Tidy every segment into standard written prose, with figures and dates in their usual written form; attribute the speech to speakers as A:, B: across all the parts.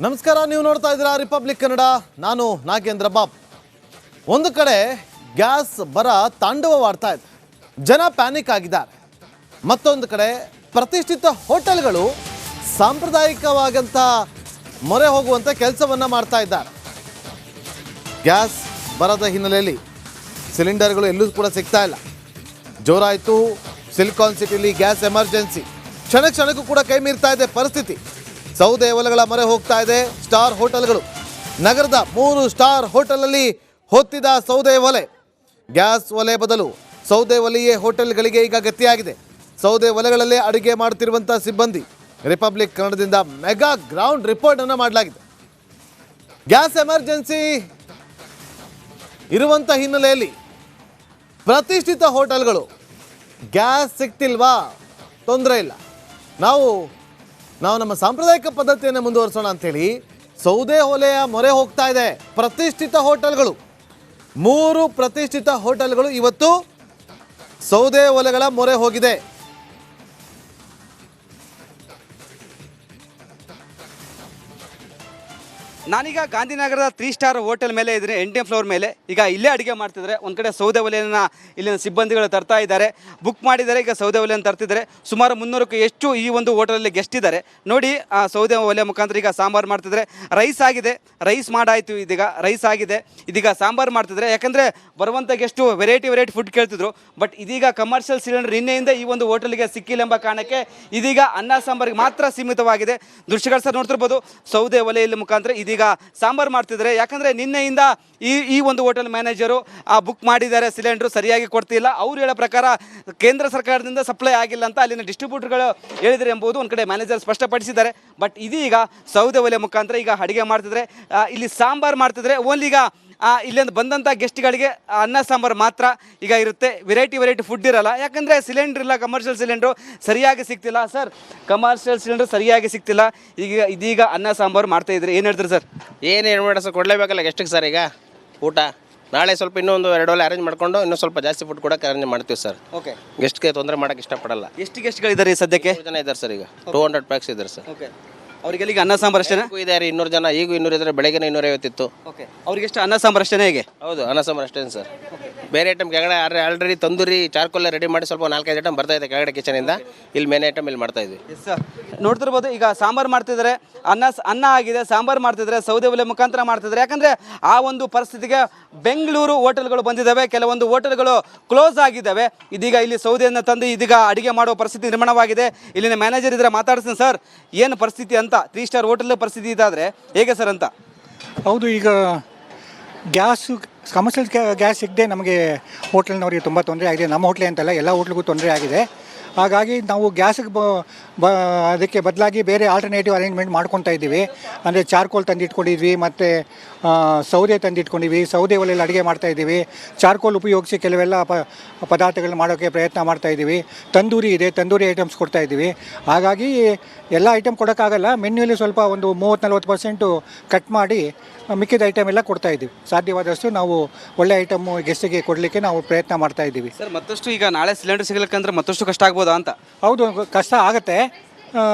A: ನಮಸ್ಕಾರ, ನೀವು ನೋಡ್ತಾ ಇದ್ದೀರಾ ರಿಪಬ್ಲಿಕ್ ಕನ್ನಡ. ನಾನು ನಾಗೇಂದ್ರ ಬಾಬ್. ಒಂದು ಕಡೆ ಗ್ಯಾಸ್ ಬರ ತಾಂಡವವಾಡ್ತಾ ಇದೆ, ಜನ ಪ್ಯಾನಿಕ್ ಆಗಿದ್ದಾರೆ. ಮತ್ತೊಂದು ಕಡೆ ಪ್ರತಿಷ್ಠಿತ ಹೋಟೆಲ್ಗಳು ಸಾಂಪ್ರದಾಯಿಕವಾದಂಥ ಮೊರೆ ಹೋಗುವಂಥ ಕೆಲಸವನ್ನು ಮಾಡ್ತಾ ಇದ್ದಾರೆ. ಗ್ಯಾಸ್ ಬರದ ಹಿನ್ನೆಲೆಯಲ್ಲಿ ಸಿಲಿಂಡರ್ಗಳು ಎಲ್ಲೂ ಕೂಡ ಸಿಗ್ತಾ ಇಲ್ಲ. ಜೋರಾಯಿತು ಸಿಲಿಕಾನ್ ಸಿಟಿಲಿ ಗ್ಯಾಸ್ ಎಮರ್ಜೆನ್ಸಿ. ಕ್ಷಣಕ್ಕೂ ಕೂಡ ಕೈ ಮೀರ್ತಾ ಇದೆ ಪರಿಸ್ಥಿತಿ. ಸೌದೆ ಒಲೆಗಳ ಮೊರೆ ಹೋಗ್ತಾ ಇದೆ ಸ್ಟಾರ್ ಹೋಟೆಲ್ಗಳು. ನಗರದ 3 ಸ್ಟಾರ್ ಹೋಟೆಲಲ್ಲಿ ಹೊತ್ತಿದ ಸೌದೆ ಒಲೆ. ಗ್ಯಾಸ್ ಒಲೆ ಬದಲು ಸೌದೆ ಒಲೆಯೇ ಹೋಟೆಲ್ಗಳಿಗೆ ಈಗ ಗತಿಯಾಗಿದೆ. ಸೌದೆ ಒಲೆಗಳಲ್ಲೇ ಅಡುಗೆ ಮಾಡುತ್ತಿರುವಂಥ ಸಿಬ್ಬಂದಿ. ರಿಪಬ್ಲಿಕ್ ಕನ್ನಡದಿಂದ ಮೆಗಾ ಗ್ರೌಂಡ್ ರಿಪೋರ್ಟ್ ಅನ್ನು ಮಾಡಲಾಗಿದೆ. ಗ್ಯಾಸ್ ಎಮರ್ಜೆನ್ಸಿ ಇರುವಂಥ ಹಿನ್ನೆಲೆಯಲ್ಲಿ ಪ್ರತಿಷ್ಠಿತ ಹೋಟೆಲ್ಗಳು ಗ್ಯಾಸ್ ಸಿಗ್ತಿಲ್ವಾ, ತೊಂದರೆ ಇಲ್ಲ, ನಾವು ನಮ್ಮ ಸಾಂಪ್ರದಾಯಿಕ ಪದ್ಧತಿಯನ್ನು ಮುಂದುವರಿಸೋಣ ಅಂಥೇಳಿ ಸೌದೆ ಒಲೆಯ ಮೊರೆ ಹೋಗ್ತಾ ಇದೆ ಪ್ರತಿಷ್ಠಿತ ಹೋಟೆಲ್ಗಳು. 3 ಪ್ರತಿಷ್ಠಿತ ಹೋಟೆಲ್ಗಳು ಇವತ್ತು ಸೌದೆ ಒಲೆಗಳ ಮೊರೆ ಹೋಗಿದೆ.
B: ನಾನೀಗ ಗಾಂಧಿನಗರದ 3 ಸ್ಟಾರ್ ಹೋಟೆಲ್ ಮೇಲೆ ಇದ್ದೀನಿ, 8ನೇ ಫ್ಲೋರ್ ಮೇಲೆ. ಈಗ ಇಲ್ಲೇ ಅಡುಗೆ ಮಾಡ್ತಿದ್ದಾರೆ. ಒಂದು ಕಡೆ ಸೌದೆ ಒಲೆಯನ್ನು ಇಲ್ಲಿನ ಸಿಬ್ಬಂದಿಗಳು ತರ್ತಾ ಇದ್ದಾರೆ, ಬುಕ್ ಮಾಡಿದ್ದಾರೆ. ಈಗ ಸೌದೆ ಒಲೆಯನ್ನು ತರ್ತಿದ್ದಾರೆ. ಸುಮಾರು 300ಕ್ಕೂ ಹೆಚ್ಚು ಈ ಒಂದು ಹೋಟೆಲಲ್ಲಿ ಗೆಸ್ಟ್ ಇದ್ದಾರೆ. ನೋಡಿ, ಆ ಸೌದೆ ಒಲೆ ಮುಖಾಂತರ ಈಗ ಸಾಂಬಾರು ಮಾಡ್ತಿದ್ದಾರೆ. ರೈಸ್ ಆಗಿದೆ, ರೈಸ್ ಮಾಡಾಯಿತು, ಇದೀಗ ರೈಸ್ ಆಗಿದೆ, ಇದೀಗ ಸಾಂಬಾರು ಮಾಡ್ತಿದ್ದಾರೆ. ಯಾಕಂದರೆ ಬರುವಂಥ ಗೆಸ್ಟು ವೆರೈಟಿ ಫುಡ್ ಕೇಳ್ತಿದ್ರು. ಬಟ್ ಇದೀಗ ಕಮರ್ಷಿಯಲ್ ಸಿಲಿಂಡರ್ ನಿನ್ನೆಯಿಂದ ಈ ಒಂದು ಹೋಟೆಲ್ಗೆ ಸಿಕ್ಕಿಲ್ಲ ಎಂಬ ಕಾರಣಕ್ಕೆ ಇದೀಗ ಅನ್ನ ಸಾಂಬಾರಿಗೆ ಮಾತ್ರ ಸೀಮಿತವಾಗಿದೆ. ದೃಶ್ಯಗಳು ಸರ್ ನೋಡ್ತಿರ್ಬೋದು, ಸೌದೆ ಒಲೆಯಲ್ಲಿ ಮುಖಾಂತರ ಇದೀಗ ಸಾಂಬಾರು ಮಾಡ್ತಿದ್ದಾರೆ. ಯಾಕಂದರೆ ನಿನ್ನೆಯಿಂದ ಈ ಒಂದು ಹೋಟೆಲ್ ಮ್ಯಾನೇಜರು ಬುಕ್ ಮಾಡಿದ್ದಾರೆ, ಸಿಲಿಂಡ್ರು ಸರಿಯಾಗಿ ಕೊಡ್ತಿಲ್ಲ. ಅವ್ರು ಹೇಳೋ ಪ್ರಕಾರ ಕೇಂದ್ರ ಸರ್ಕಾರದಿಂದ ಸಪ್ಲೈ ಆಗಿಲ್ಲ ಅಂತ ಅಲ್ಲಿನ ಡಿಸ್ಟ್ರಿಬ್ಯೂಟರ್ಗಳು ಹೇಳಿದರೆ ಎಂಬುದು ಒಂದು ಕಡೆ ಮ್ಯಾನೇಜರ್ ಸ್ಪಷ್ಟಪಡಿಸಿದ್ದಾರೆ. ಬಟ್ ಇದೀಗ ಸೌದೆ ಒಲೆ ಮುಖಾಂತರ ಈಗ ಅಡುಗೆ ಮಾಡ್ತಿದ್ರೆ, ಇಲ್ಲಿ ಸಾಂಬಾರು ಮಾಡ್ತಿದ್ರೆ. ಓನ್ಲಿ ಈಗ ಇಲ್ಲಿಂದ ಬಂದಂಥ ಗೆಸ್ಟ್ಗಳಿಗೆ ಅನ್ನ ಸಾಂಬಾರು ಮಾತ್ರ ಈಗ ಇರುತ್ತೆ. ವೆರೈಟಿ ಫುಡ್ ಇರಲ್ಲ. ಯಾಕಂದರೆ ಸಿಲಿಂಡ್ರ್ ಇಲ್ಲ, ಕಮರ್ಷಿಯಲ್ ಸಿಲಿಂಡ್ರು ಸರಿಯಾಗಿ ಸಿಗ್ತಿಲ್ಲ. ಸರ್, ಕಮರ್ಷಿಯಲ್ ಸಿಲಿಂಡ್ರು ಸರಿಯಾಗಿ ಸಿಗ್ತಿಲ್ಲ. ಇದೀಗ ಅನ್ನ ಸಾಂಬಾರು ಮಾಡ್ತಾಯಿದ್ರಿ, ಏನು ಹೇಳ್ತೀರಿ ಸರ್?
C: ಏನು ಬೇಡ ಸರ್, ಕೊಡಲೇಬೇಕಲ್ಲ ಗೆಸ್ಟಿಗೆ ಸರ್. ಈಗ ಊಟ ನಾಳೆ ಸ್ವಲ್ಪ ಇನ್ನೊಂದು 2 ಒಲೆ ಅರೇಂಜ್ ಮಾಡ್ಕೊಂಡು ಇನ್ನೂ ಸ್ವಲ್ಪ ಜಾಸ್ತಿ ಫುಡ್ ಕೊಡೋಕೆ ಅರೇಂಜ್ ಮಾಡ್ತೀವಿ ಸರ್.
B: ಓಕೆ,
C: ಗೆಸ್ಟ್ಗೆ ತೊಂದರೆ ಮಾಡೋಕ್ಕೆ ಇಷ್ಟಪಡಲ್ಲ.
B: ಎಷ್ಟು ಗೆಸ್ಟ್ಗಳಿದ್ದಾರೆ ಈ ಸದ್ಯಕ್ಕೆ?
C: 200 ಜನ ಇದ್ದಾರೆ ಸರ್. ಈಗ 200 ಪ್ಯಾಕ್ಸ್ ಇದ್ದಾರೆ ಸರ್.
B: ಓಕೆ, ಅವರಿಗೆಲ್ಲ ಈಗ ಅನ್ನ ಸಾಂಬಾರು ಅಷ್ಟೇ
C: ಇದ್ದಾರೆ. 200 ಜನ, ಈಗ 200 ಇದ್ದಾರೆ, ಬೆಳಗ್ಗೆ 250 ಇತ್ತು.
B: ಓಕೆ, ಅವ್ರಿಗೆ ಎಷ್ಟು ಅನ್ನ ಸಾಂಬಾರು ಅಷ್ಟೇ? ಹೇಗೆ?
C: ಹೌದು, ಅನ್ನ ಸಾಂಬಾರು ಅಷ್ಟೇ ಸರ್. ಬೇರೆ ಐಟಮ್ ಕೆಳಗಡೆ ಆಲ್ರೆಡಿ ತಂದೂರಿ ಚಾರ್ಕೋಲ್ ರೆಡಿ ಮಾಡಿ ಸ್ವಲ್ಪ 4-5 ಐಟಮ್ ಬರ್ತಾ ಇದೆ ಕೆಳಗಡೆ ಕಿಚನಿಂದ. ಇಲ್ಲಿ ಮೇನ್ ಐಟಮ್ ಇಲ್ಲಿ ಮಾಡ್ತಾ ಇದ್ವಿ.
B: ಎಸ್ ಸರ್, ನೋಡ್ತಿರ್ಬೋದು. ಈಗ ಸಾಂಬಾರು ಮಾಡ್ತಿದ್ದಾರೆ, ಅನ್ನ ಆಗಿದೆ, ಸಾಂಬಾರು ಮಾಡ್ತಿದ್ದಾರೆ, ಸೌದೆ ಒಲೆ ಮುಖಾಂತರ ಮಾಡ್ತಿದ್ದಾರೆ. ಯಾಕಂದರೆ ಆ ಒಂದು ಪರಿಸ್ಥಿತಿಗೆ ಬೆಂಗಳೂರು ಹೋಟೆಲ್ಗಳು ಬಂದಿದ್ದಾವೆ, ಕೆಲವೊಂದು ಹೋಟೆಲ್ಗಳು ಕ್ಲೋಸ್ ಆಗಿದ್ದಾವೆ. ಇದೀಗ ಇಲ್ಲಿ ಸೌದೆಯನ್ನು ತಂದು ಇದೀಗ ಅಡುಗೆ ಮಾಡುವ ಪರಿಸ್ಥಿತಿ ನಿರ್ಮಾಣವಾಗಿದೆ. ಇಲ್ಲಿನ ಮ್ಯಾನೇಜರ್ ಇದ್ರೆ ಮಾತಾಡ್ತೀನಿ. ಸರ್, ಏನು ಪರಿಸ್ಥಿತಿ ಅಂತ? 3 ಸ್ಟಾರ್ ಹೋಟೆಲ್ ಪರಿಸ್ಥಿತಿ ಇದಾದರೆ ಹೇಗೆ ಸರ್ ಅಂತ?
D: ಹೌದು, ಈಗ ಗ್ಯಾಸು ಕಮರ್ಷಿಯಲ್ ಗ್ಯಾಸ್ ಸಿಗದೆ ನಮಗೆ ಹೋಟ್ಲಿನವರಿಗೆ ತುಂಬ ತೊಂದರೆ ಆಗಿದೆ. ನಮ್ಮ ಹೋಟ್ಲೇ ಅಂತಲ್ಲ, ಎಲ್ಲ ಹೋಟ್ಲಿಗೂ ತೊಂದರೆ ಆಗಿದೆ. ಹಾಗಾಗಿ ನಾವು ಗ್ಯಾಸಿಗೆ ಅದಕ್ಕೆ ಬದಲಾಗಿ ಬೇರೆ ಆಲ್ಟರ್ನೇಟಿವ್ ಅರೇಂಜ್ಮೆಂಟ್ ಮಾಡ್ಕೊತಾ ಇದ್ದೀವಿ. ಅಂದರೆ ಚಾರ್ಕೋಲ್ ತಂದಿಟ್ಕೊಂಡಿದ್ವಿ, ಮತ್ತು ಸೌದೆ ತಂದಿಟ್ಕೊಂಡಿದ್ವಿ. ಸೌದೆ ಒಲೆಯಲ್ಲಿ ಅಡುಗೆ ಮಾಡ್ತಾಯಿದ್ದೀವಿ. ಚಾರ್ಕೋಲ್ ಉಪಯೋಗಿಸಿ ಕೆಲವೆಲ್ಲ ಪದಾರ್ಥಗಳನ್ನ ಮಾಡೋಕ್ಕೆ ಪ್ರಯತ್ನ ಮಾಡ್ತಾಯಿದ್ದೀವಿ. ತಂದೂರಿ ಇದೆ, ತಂದೂರಿ ಐಟಮ್ಸ್ ಕೊಡ್ತಾಯಿದ್ದೀವಿ. ಹಾಗಾಗಿ ಎಲ್ಲ ಐಟಮ್ ಕೊಡೋಕ್ಕಾಗಲ್ಲ. ಮೆನ್ಯೂಲಿ ಸ್ವಲ್ಪ ಒಂದು 30-40% ಕಟ್ ಮಾಡಿ ಮಿಕ್ಕಿದ ಐಟಮ್ ಎಲ್ಲ ಕೊಡ್ತಾಯಿದ್ದೀವಿ. ಸಾಧ್ಯವಾದಷ್ಟು ನಾವು ಒಳ್ಳೆ ಐಟಮು ಗೆಸ್ಟಿಗೆ ಕೊಡಲಿಕ್ಕೆ ನಾವು ಪ್ರಯತ್ನ ಮಾಡ್ತಾಯಿದ್ದೀವಿ.
B: ಸರ್, ಮತ್ತಷ್ಟು ಈಗ ನಾಳೆ ಸಿಲಿಂಡರ್ ಸಿಗಲಿಕ್ಕಂದ್ರೆ ಮತ್ತಷ್ಟು ಕಷ್ಟ ಆಗ್ಬೋದಾ ಅಂತ?
D: ಹೌದು, ಕಷ್ಟ ಆಗುತ್ತೆ.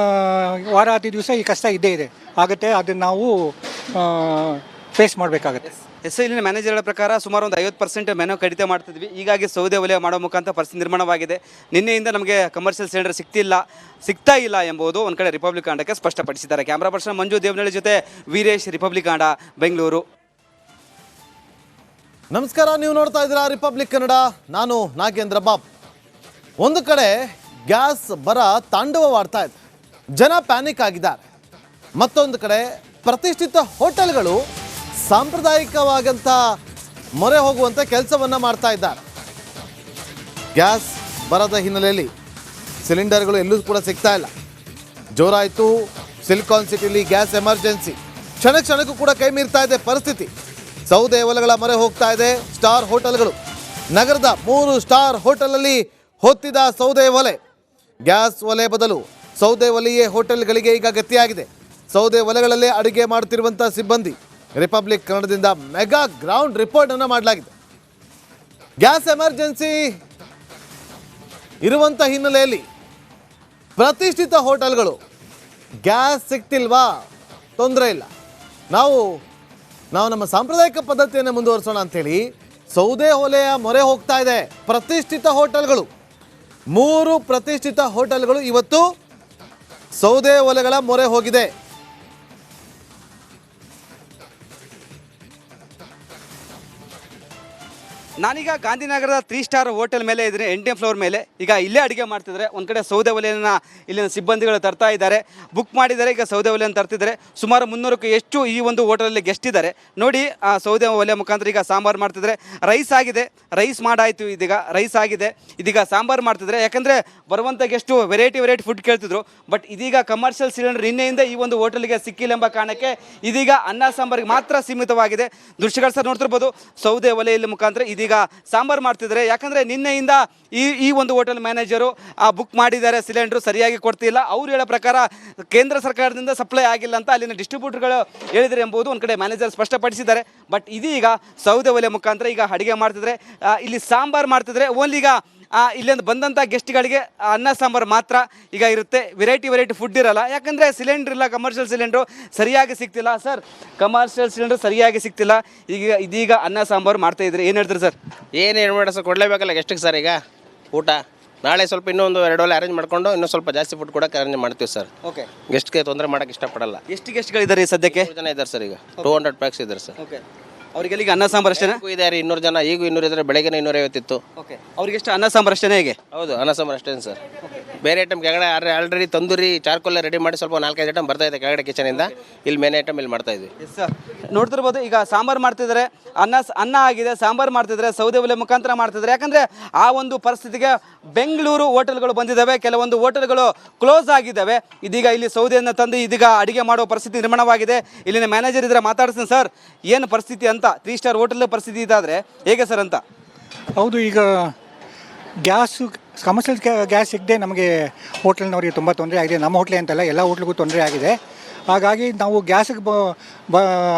D: ವಾರ 10 ದಿವಸ ಈ ಕಷ್ಟ ಇದ್ದೇ ಇದೆ, ಆಗುತ್ತೆ. ಅದನ್ನು ನಾವು ಫೇಸ್ ಮಾಡಬೇಕಾಗತ್ತೆ.
B: ಎಸ್, ಇಲ್ಲಿನ ಮ್ಯಾನೇಜರ್ಗಳ ಪ್ರಕಾರ ಸುಮಾರು ಒಂದು 50% ಮೆನು ಕಡಿತ ಮಾಡ್ತಿದ್ವಿ. ಹೀಗಾಗಿ ಸೌದೆ ಒಲೆ ಮಾಡೋ ಮುಖಾಂತರ ಪರಿಸ್ಥಿತಿ ನಿರ್ಮಾಣವಾಗಿದೆ. ನಿನ್ನೆಯಿಂದ ನಮಗೆ ಕಮರ್ಷಿಯಲ್ ಸಿಲಿಂಡರ್ ಸಿಗ್ತಾ ಇಲ್ಲ ಎಂಬುದು ಒಂದು ಕಡೆ ರಿಪಬ್ಲಿಕ್ ಕಾಂಡಕ್ಕೆ ಸ್ಪಷ್ಟಪಡಿಸಿದ್ದಾರೆ. ಕ್ಯಾಮ್ರಾ ಪರ್ಸನ್ ಮಂಜು ದೇವನಹಳ್ಳಿ ಜೊತೆ ವೀರೇಶ್, ರಿಪಬ್ಲಿಕ್ ಕಾಂಡ, ಬೆಂಗಳೂರು.
A: ನಮಸ್ಕಾರ, ನೀವು ನೋಡ್ತಾ ಇದ್ದೀರಾ ರಿಪಬ್ಲಿಕ್ ಕನ್ನಡ. ನಾನು ನಾಗೇಂದ್ರ ಬಾಬ್. ಒಂದು ಕಡೆ ಗ್ಯಾಸ್ ಬರ ತಾಂಡವವಾಡ್ತಾ ಇದೆ, ಜನ ಪ್ಯಾನಿಕ್ ಆಗಿದ್ದಾರೆ. ಮತ್ತೊಂದು ಕಡೆ ಪ್ರತಿಷ್ಠಿತ ಹೋಟೆಲ್ಗಳು ಸಾಂಪ್ರದಾಯಿಕವಾದಂಥ ಮೊರೆ ಹೋಗುವಂಥ ಕೆಲಸವನ್ನು ಮಾಡ್ತಾ ಇದ್ದಾರೆ. ಗ್ಯಾಸ್ ಬರದ ಹಿನ್ನೆಲೆಯಲ್ಲಿ ಸಿಲಿಂಡರ್ಗಳು ಎಲ್ಲೂ ಕೂಡ ಸಿಗ್ತಾ ಇಲ್ಲ. ಜೋರಾಯಿತು ಸಿಲಿಕಾನ್ ಸಿಟಿಲಿ ಗ್ಯಾಸ್ ಎಮರ್ಜೆನ್ಸಿ. ಕ್ಷಣಕ್ಕೂ ಕೂಡ ಕೈ ಮೀರ್ತಾ ಇದೆ ಪರಿಸ್ಥಿತಿ. ಸೌದೆ ಒಲೆಗಳ ಮೊರೆ ಹೋಗ್ತಾ ಇದೆ ಸ್ಟಾರ್ ಹೋಟೆಲ್ಗಳು. ನಗರದ 3 ಸ್ಟಾರ್ ಹೋಟೆಲಲ್ಲಿ ಹೊತ್ತಿದ ಸೌದೆ ಒಲೆ. ಗ್ಯಾಸ್ ಒಲೆ ಬದಲು ಸೌದೆ ಒಲೆಯೇ ಹೋಟೆಲ್ಗಳಿಗೆ ಈಗ ಗತಿಯಾಗಿದೆ. ಸೌದೆ ಒಲೆಗಳಲ್ಲೇ ಅಡುಗೆ ಮಾಡುತ್ತಿರುವಂಥ ಸಿಬ್ಬಂದಿ. ರಿಪಬ್ಲಿಕ್ ಕನ್ನಡದಿಂದ ಮೆಗಾ ಗ್ರೌಂಡ್ ರಿಪೋರ್ಟ್ ಅನ್ನು ಮಾಡಲಾಗಿದೆ. ಗ್ಯಾಸ್ ಎಮರ್ಜೆನ್ಸಿ ಇರುವಂಥ ಹಿನ್ನೆಲೆಯಲ್ಲಿ ಪ್ರತಿಷ್ಠಿತ ಹೋಟೆಲ್ಗಳು ಗ್ಯಾಸ್ ಸಿಗ್ತಿಲ್ವಾ, ತೊಂದರೆ ಇಲ್ಲ, ನಾವು ನಮ್ಮ ಸಾಂಪ್ರದಾಯಿಕ ಪದ್ಧತಿಯನ್ನು ಮುಂದುವರಿಸೋಣ ಅಂಥೇಳಿ ಸೌದೆ ಒಲೆಯ ಮೊರೆ ಹೋಗ್ತಾ ಇದೆ ಪ್ರತಿಷ್ಠಿತ ಹೋಟೆಲ್ಗಳು. 3 ಪ್ರತಿಷ್ಠಿತ ಹೋಟೆಲ್ಗಳು ಇವತ್ತು ಸೌದೆ ಒಲೆಗಳ ಮೊರೆ ಹೋಗಿದೆ.
B: ನಾನೀಗ ಗಾಂಧಿನಗರದ 3 ಸ್ಟಾರ್ ಹೋಟೆಲ್ ಮೇಲೆ ಇದ್ದೀನಿ, 8ನೇ ಫ್ಲೋರ್ ಮೇಲೆ. ಈಗ ಇಲ್ಲೇ ಅಡುಗೆ ಮಾಡ್ತಿದ್ದಾರೆ. ಒಂದು ಕಡೆ ಸೌದೆ ಒಲೆಯನ್ನು ಇಲ್ಲಿನ ಸಿಬ್ಬಂದಿಗಳು ತರ್ತಾ ಇದ್ದಾರೆ, ಬುಕ್ ಮಾಡಿದ್ದಾರೆ. ಈಗ ಸೌದೆ ಒಲೆಯನ್ನು ತರ್ತಿದ್ದಾರೆ. ಸುಮಾರು 300ಕ್ಕೂ ಹೆಚ್ಚು ಈ ಒಂದು ಹೋಟೆಲಲ್ಲಿ ಗೆಸ್ಟ್ ಇದ್ದಾರೆ. ನೋಡಿ, ಆ ಸೌದೆ ಒಲೆ ಮುಖಾಂತರ ಈಗ ಸಾಂಬಾರು ಮಾಡ್ತಿದ್ದಾರೆ. ರೈಸ್ ಆಗಿದೆ, ರೈಸ್ ಮಾಡಾಯಿತು, ಇದೀಗ ರೈಸ್ ಆಗಿದೆ, ಇದೀಗ ಸಾಂಬಾರು ಮಾಡ್ತಿದ್ದಾರೆ. ಯಾಕಂದರೆ ಬರುವಂಥ ಗೆಸ್ಟು ವೆರೈಟಿ ಫುಡ್ ಕೇಳ್ತಿದ್ರು. ಬಟ್ ಇದೀಗ ಕಮರ್ಷಿಯಲ್ ಸಿಲಿಂಡರ್ ನಿನ್ನೆಯಿಂದ ಈ ಒಂದು ಹೋಟೆಲ್ಗೆ ಸಿಕ್ಕಿಲ್ಲ ಎಂಬ ಕಾರಣಕ್ಕೆ ಇದೀಗ ಅನ್ನ ಸಾಂಬಾರಿಗೆ ಮಾತ್ರ ಸೀಮಿತವಾಗಿದೆ. ದೃಶ್ಯಗಳು ಸರ್ ನೋಡ್ತಿರ್ಬೋದು, ಸೌದೆ ಒಲೆಯಲ್ಲಿ ಮುಖಾಂತರ ಇದೀಗ ಸಾಂಬಾರು ಮಾಡ್ತಿದ್ದಾರೆ. ಯಾಕಂದರೆ ನಿನ್ನೆಯಿಂದ ಈ ಒಂದು ಹೋಟೆಲ್ ಮ್ಯಾನೇಜರು ಬುಕ್ ಮಾಡಿದ್ದಾರೆ, ಸಿಲಿಂಡ್ರು ಸರಿಯಾಗಿ ಕೊಡ್ತಿಲ್ಲ. ಅವ್ರು ಹೇಳೋ ಪ್ರಕಾರ ಕೇಂದ್ರ ಸರ್ಕಾರದಿಂದ ಸಪ್ಲೈ ಆಗಿಲ್ಲ ಅಂತ ಅಲ್ಲಿನ ಡಿಸ್ಟ್ರಿಬ್ಯೂಟರ್ಗಳು ಹೇಳಿದರೆ ಎಂಬುದು ಒಂದು ಕಡೆ ಮ್ಯಾನೇಜರ್ ಸ್ಪಷ್ಟಪಡಿಸಿದ್ದಾರೆ. ಬಟ್ ಇದೀಗ ಸೌದೆ ಒಲೆ ಮುಖಾಂತರ ಈಗ ಅಡುಗೆ ಮಾಡ್ತಿದ್ರೆ, ಇಲ್ಲಿ ಸಾಂಬಾರು ಮಾಡ್ತಿದ್ರೆ. ಓನ್ಲಿ ಈಗ ಇಲ್ಲಿಂದ ಬಂದಂಥ ಗೆಸ್ಟ್ಗಳಿಗೆ ಅನ್ನ ಸಾಂಬಾರು ಮಾತ್ರ ಈಗ ಇರುತ್ತೆ. ವೆರೈಟಿ ಫುಡ್ ಇರಲ್ಲ. ಯಾಕಂದರೆ ಸಿಲಿಂಡ್ರ್ ಇಲ್ಲ, ಕಮರ್ಷಿಯಲ್ ಸಿಲಿಂಡ್ರು ಸರಿಯಾಗಿ ಸಿಗ್ತಿಲ್ಲ. ಸರ್, ಕಮರ್ಷಿಯಲ್ ಸಿಲಿಂಡ್ರ್ ಸರಿಯಾಗಿ ಸಿಗ್ತಿಲ್ಲ. ಇದೀಗ ಅನ್ನ ಸಾಂಬಾರು ಮಾಡ್ತಾ ಇದ್ರಿ, ಏನು ಹೇಳ್ತೀರಿ ಸರ್?
C: ಏನು ಬೇಡ ಸರ್, ಕೊಡಲೇಬೇಕಲ್ಲ ಗೆಸ್ಟಿಗೆ ಸರ್. ಈಗ ಊಟ ನಾಳೆ ಸ್ವಲ್ಪ ಇನ್ನೊಂದು 2 ಒಲೆ ಅರೇಂಜ್ ಮಾಡ್ಕೊಂಡು ಇನ್ನೂ ಸ್ವಲ್ಪ ಜಾಸ್ತಿ ಫುಡ್ ಕೊಡೋಕೆ ಅರೇಂಜ್ ಮಾಡ್ತೀವಿ ಸರ್.
B: ಓಕೆ.
C: ಗೆಸ್ಟ್ಗೆ ತೊಂದರೆ ಮಾಡೋಕ್ಕೆ ಇಷ್ಟಪಡಲ್ಲ.
B: ಎಷ್ಟು ಗೆಸ್ಟ್ಗಳಿದ್ದಾರೆ ಸದ್ಯಕ್ಕೆ?
C: 200 ಜನ ಇದ್ದಾರೆ ಸರ್. ಈಗ 200 ಪ್ಯಾಕ್ಸ್ ಇದ್ದಾರೆ ಸರ್.
B: ಓಕೆ. ಅವ್ರಿಗೆ ಈಗ ಅನ್ನ ಸಾಂಬಾರು ಅಷ್ಟೇನಾ?
C: ಇದ್ದಾರೆ 200 ಜನ. ಈಗ 200 ಇದ್ದಾರೆ, ಬೆಳಗ್ಗೆ 250 ಇತ್ತು.
B: ಓಕೆ. ಅವ್ರಿಗೆ ಎಷ್ಟು ಅನ್ನ ಸಾಂಬಾರು ಅಷ್ಟೇನೇ? ಹೇಗೆ?
C: ಹೌದು, ಅನ್ನ ಸಾಂಬಾರು ಅಷ್ಟೇ ಸರ್. ಬೇರೆ ಐಟಮ್ ಕೆಳಗಡೆ ಆಲ್ರೆಡಿ ತಂದೂರಿ ಚಾರ್ಕೋಲ್ ರೆಡಿ ಮಾಡಿ ಸ್ವಲ್ಪ 4-5 ಐಟಮ್ ಬರ್ತಾ ಇದೆ ಕೆಳಗಡೆ ಕಿಚನಿಂದ. ಇಲ್ಲಿ ಮೇನ್ ಐಟಮ್ ಇಲ್ಲಿ ಮಾಡ್ತಾ ಇದ್ವಿ.
B: ಎಸ್ ಸರ್, ನೋಡ್ತಿರ್ಬೋದು. ಈಗ ಸಾಂಬಾರು ಮಾಡ್ತಿದ್ದಾರೆ, ಅನ್ನ ಆಗಿದೆ, ಸಾಂಬಾರು ಮಾಡ್ತಿದ್ದಾರೆ, ಸೌದೆ ಒಲೆ ಮುಖಾಂತರ ಮಾಡ್ತಿದ್ದಾರೆ. ಯಾಕಂದರೆ ಆ ಒಂದು ಪರಿಸ್ಥಿತಿಗೆ ಬೆಂಗಳೂರು ಹೋಟೆಲ್ಗಳು ಬಂದಿದ್ದಾವೆ, ಕೆಲವೊಂದು ಹೋಟೆಲ್ಗಳು ಕ್ಲೋಸ್ ಆಗಿದ್ದಾವೆ. ಇದೀಗ ಇಲ್ಲಿ ಸೌದೆಯನ್ನು ತಂದು ಇದೀಗ ಅಡುಗೆ ಮಾಡೋ ಪರಿಸ್ಥಿತಿ ನಿರ್ಮಾಣವಾಗಿದೆ. ಇಲ್ಲಿನ ಮ್ಯಾನೇಜರ್ ಇದ್ರೆ ಮಾತಾಡ್ತೀನಿ. ಸರ್, ಏನು ಪರಿಸ್ಥಿತಿ ಅಂತ? 3 ಸ್ಟಾರ್ ಹೋಟೆಲ್ ಪರಿಸ್ಥಿತಿ ಇದಾದರೆ ಹೇಗೆ ಸರ್ ಅಂತ?
D: ಹೌದು, ಈಗ ಗ್ಯಾಸು ಕಮರ್ಷಿಯಲ್ ಗ್ಯಾಸ್ ಸಿಗದೆ ನಮಗೆ ಹೋಟ್ಲ್ನವ್ರಿಗೆ ತುಂಬ ತೊಂದರೆ ಆಗಿದೆ. ನಮ್ಮ ಹೋಟ್ಲೇ ಅಂತಲ್ಲ, ಎಲ್ಲ ಹೋಟ್ಲಿಗೂ ತೊಂದರೆ ಆಗಿದೆ. ಹಾಗಾಗಿ ನಾವು ಗ್ಯಾಸಿಗೆ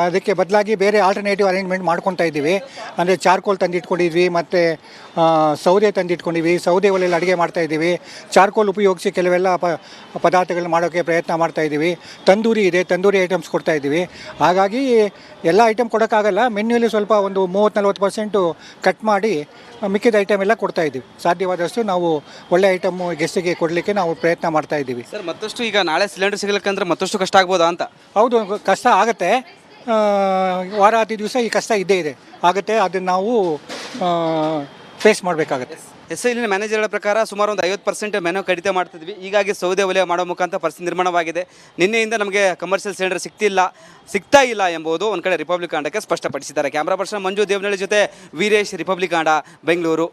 D: ಅದಕ್ಕೆ ಬದಲಾಗಿ ಬೇರೆ ಆಲ್ಟರ್ನೇಟಿವ್ ಅರೇಂಜ್ಮೆಂಟ್ ಮಾಡ್ಕೊತಾ ಇದ್ದೀವಿ. ಅಂದರೆ ಚಾರ್ಕೋಲ್ ತಂದಿಟ್ಕೊಂಡಿದ್ವಿ, ಮತ್ತು ಸೌದೆ ತಂದಿಟ್ಕೊಂಡಿದ್ವಿ. ಸೌದೆ ಒಲೆಯಲ್ಲಿ ಅಡುಗೆ ಮಾಡ್ತಾಯಿದ್ದೀವಿ. ಚಾರ್ಕೋಲ್ ಉಪಯೋಗಿಸಿ ಕೆಲವೆಲ್ಲ ಪದಾರ್ಥಗಳನ್ನ ಮಾಡೋಕ್ಕೆ ಪ್ರಯತ್ನ ಮಾಡ್ತಾಯಿದ್ದೀವಿ. ತಂದೂರಿ ಇದೆ, ತಂದೂರಿ ಐಟಮ್ಸ್ ಕೊಡ್ತಾಯಿದ್ದೀವಿ. ಹಾಗಾಗಿ ಎಲ್ಲ ಐಟಮ್ ಕೊಡೋಕ್ಕಾಗಲ್ಲ. ಮೆನ್ಯೂಲಿ ಸ್ವಲ್ಪ ಒಂದು 30-40% ಕಟ್ ಮಾಡಿ ಮಿಕ್ಕಿದ ಐಟಮ್ ಎಲ್ಲ ಕೊಡ್ತಾಯಿದ್ದೀವಿ. ಸಾಧ್ಯವಾದಷ್ಟು ನಾವು ಒಳ್ಳೆ ಐಟಮು ಗೆಸ್ಟಿಗೆ ಕೊಡಲಿಕ್ಕೆ ನಾವು ಪ್ರಯತ್ನ ಮಾಡ್ತಾಯಿದ್ದೀವಿ.
B: ಸರ್, ಮತ್ತಷ್ಟು ಈಗ ನಾಳೆ ಸಿಲಿಂಡರ್ ಸಿಗಲಿಕ್ಕಂದ್ರೆ ಮತ್ತಷ್ಟು ಕಷ್ಟ ಆಗ್ಬೋದಾ ಅಂತ?
D: ಹೌದು, ಕಷ್ಟ ಆಗುತ್ತೆ. ವಾರ 10 ದಿವಸ ಈ ಕಷ್ಟ ಇದ್ದೇ ಇದೆ, ಆಗುತ್ತೆ. ಅದನ್ನು ನಾವು ಫೇಸ್ ಮಾಡಬೇಕಾಗತ್ತೆ.
B: ಇಲ್ಲಿನ ಮ್ಯಾನೇಜರ್ಗಳ ಪ್ರಕಾರ ಸುಮಾರು ಒಂದು 50% ಮೆನು ಕಡಿತ ಮಾಡ್ತಿದ್ವಿ. ಹೀಗಾಗಿ ಸೌದೆ ಒಲೆ ಮಾಡೋ ಮುಖಾಂತರ ಪರಿಸ್ಥಿತಿ ನಿರ್ಮಾಣವಾಗಿದೆ. ನಿನ್ನೆಯಿಂದ ನಮಗೆ ಕಮರ್ಷಿಯಲ್ ಸಿಲಿಂಡರ್ ಸಿಗ್ತಾ ಇಲ್ಲ ಎಂಬುದು ಒಂದು ಕಡೆ ರಿಪಬ್ಲಿಕ್ ಕಾಂಡಕ್ಕೆ ಸ್ಪಷ್ಟಪಡಿಸಿದ್ದಾರೆ. ಕ್ಯಾಮ್ರಾ ಪರ್ಸನ್ ಮಂಜು ದೇವನಹಳ್ಳಿ ಜೊತೆ ವೀರೇಶ್, ರಿಪಬ್ಲಿಕ್ ಕಾಂಡ, ಬೆಂಗಳೂರು.